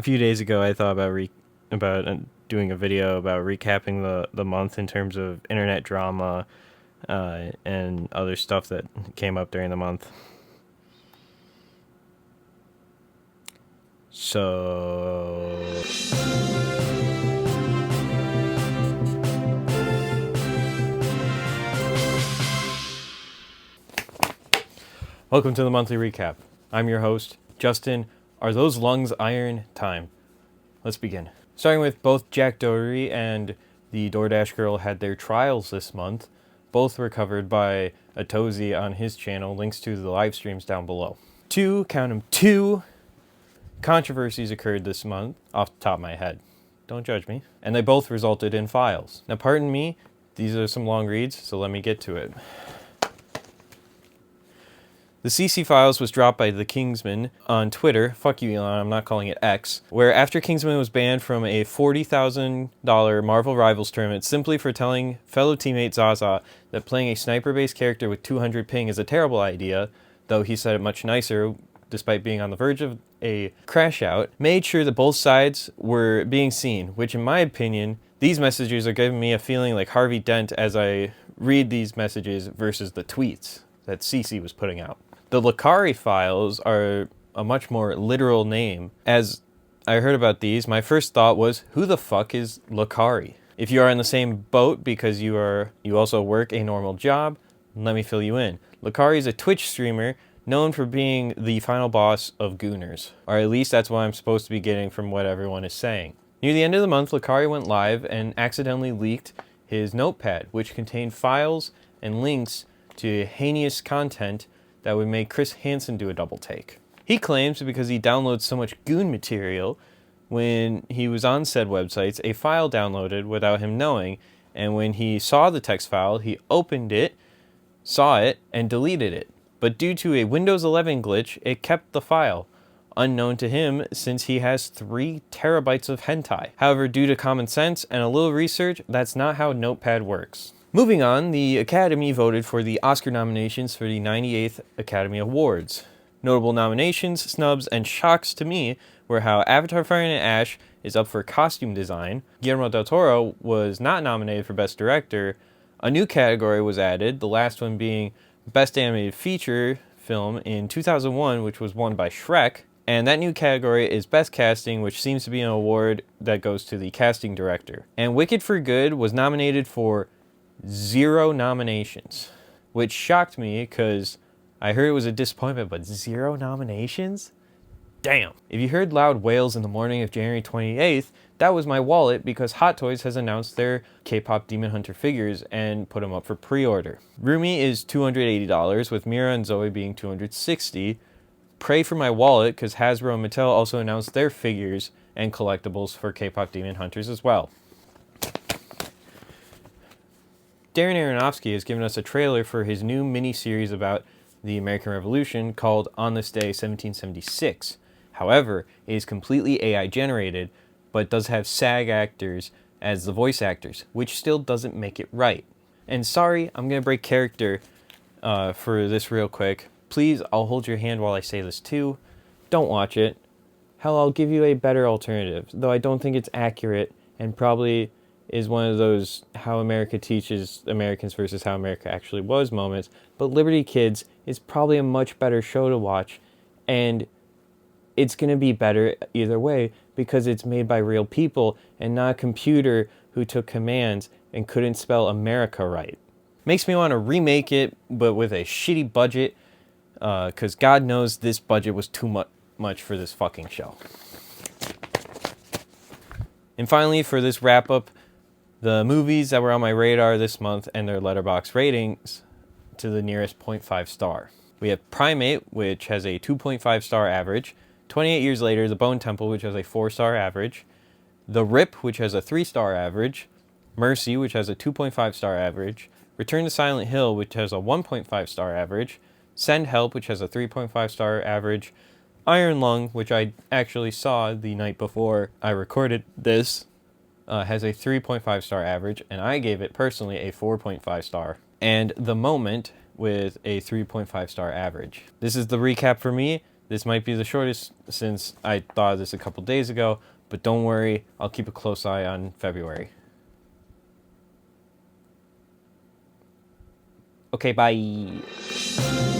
A few days ago, I thought about doing a video about recapping the month in terms of internet drama and other stuff that came up during the month. So welcome to the monthly recap. I'm your host, Justin. Are those lungs iron? Time. Let's begin. Starting with both Jack Doherty and the DoorDash girl had their trials this month. Both were covered by Atozy on his channel. Links to the live streams down below. Two controversies occurred this month, off the top of my head. Don't judge me. And they both resulted in files. Now, pardon me, these are some long reads, so let me get to it. The CC Files was dropped by the Kingsman on Twitter, fuck you Elon, I'm not calling it X, where after Kingsman was banned from a $40,000 Marvel Rivals tournament simply for telling fellow teammate Zaza that playing a sniper-based character with 200 ping is a terrible idea, though he said it much nicer despite being on the verge of a crash out, made sure that both sides were being seen, which in my opinion, these messages are giving me a feeling like Harvey Dent as I read these messages versus the tweets that CC was putting out. The Lakari Files are a much more literal name. As I heard about these, my first thought was, who the fuck is Lakari? If you are in the same boat because you also work a normal job, let me fill you in. Lakari is a Twitch streamer known for being the final boss of Gooners. Or at least that's what I'm supposed to be getting from what everyone is saying. Near the end of the month, Lakari went live and accidentally leaked his notepad, which contained files and links to heinous content that would make Chris Hansen do a double take. He claims because he downloads so much goon material when he was on said websites, a file downloaded without him knowing, and when he saw the text file, he opened it, saw it, and deleted it. But due to a Windows 11 glitch, it kept the file, unknown to him since he has 3 terabytes of hentai. However, due to common sense and a little research, that's not how Notepad works. Moving on, the Academy voted for the Oscar nominations for the 98th Academy Awards. Notable nominations, snubs, and shocks to me were how Avatar: Fire and Ash is up for costume design, Guillermo del Toro was not nominated for Best Director, a new category was added, the last one being Best Animated Feature Film in 2001, which was won by Shrek, and that new category is Best Casting, which seems to be an award that goes to the casting director. And Wicked for Good was nominated for 0 nominations, which shocked me because I heard it was a disappointment, but 0 nominations? Damn. If you heard loud wails in the morning of January 28th, that was my wallet because Hot Toys has announced their K-pop Demon Hunter figures and put them up for pre-order. Rumi is $280, with Mira and Zoe being $260. Pray for my wallet because Hasbro and Mattel also announced their figures and collectibles for K-pop Demon Hunters as well. Darren Aronofsky has given us a trailer for his new mini-series about the American Revolution called On This Day 1776. However, it is completely AI generated, but does have SAG actors as the voice actors, which still doesn't make it right. And sorry, I'm going to break character for this real quick. Please, I'll hold your hand while I say this too. Don't watch it. Hell, I'll give you a better alternative, though I don't think it's accurate and probably is one of those how America teaches Americans versus how America actually was moments. But Liberty Kids is probably a much better show to watch, and it's going to be better either way because it's made by real people and not a computer who took commands and couldn't spell America right. Makes me want to remake it, but with a shitty budget, because God knows this budget was too much for this fucking show. And finally, for this wrap-up, the movies that were on my radar this month and their Letterboxd ratings to the nearest 0.5 star. We have Primate, which has a 2.5 star average. 28 Years Later, The Bone Temple, which has a 4-star average. The Rip, which has a 3-star average. Mercy, which has a 2.5 star average. Return to Silent Hill, which has a 1.5 star average. Send Help, which has a 3.5 star average. Iron Lung, which I actually saw the night before I recorded this, has a 3.5 star average, and I gave it personally a 4.5 star. And The Moment with a 3.5 star average. This is the recap for me. This might be the shortest since I thought of this a couple days ago, but don't worry, I'll keep a close eye on February. Okay, bye.